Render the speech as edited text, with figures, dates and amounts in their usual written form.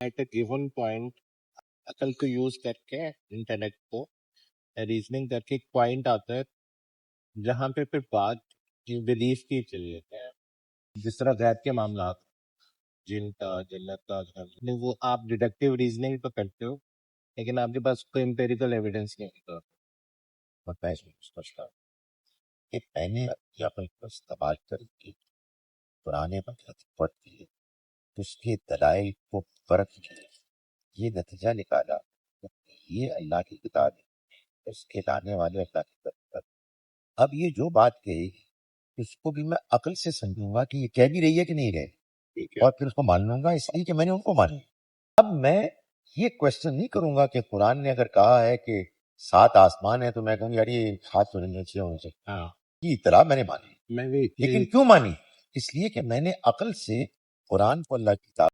At a given point عقل کو use کر کے انٹرنیٹ کو ریزننگ کر کے ایک پوائنٹ آتا ہے جہاں پہ پھر بات بلیف کی چلی جاتی ہے. جس طرح غیب کے معاملات، جن کا، جنت کا، وہ آپ ڈیڈکٹیو ریزننگ تو کرتے ہو لیکن آپ کے پاس کوئی امپیریکل ایویڈنس نہیں ہوتا. اور میں اس میں سوچتا ہوں کہ میں نے اپنی عقل کو استعمال کر کے پرانے مطلب پڑھتی ہے اس کے دلائل کو فرق کیا، یہ نتیجہ نکالا کہ یہ اللہ کی کتاب ہے، اس کے لانے والے اللہ کی طرف. اب یہ جو بات کہی اس کو بھی میں عقل سے سمجھوں گا کہ یہ کہہ بھی رہی ہے کہ نہیں رہے، اور پھر اس کو مان لوں گا اس لیے کہ میں نے ان کو مانا. اب میں یہ کوشچن نہیں کروں گا کہ قرآن نے اگر کہا ہے کہ 7 آسمان ہیں تو میں کہوں یار یہ 7 تو نہیں اچھے ہونے چاہیے. یہ اطلاع میں نے مانی، میں بھی لیکن کیوں مانی؟ اس لیے کہ میں نے عقل سے قرآن کو اللہ کی کتاب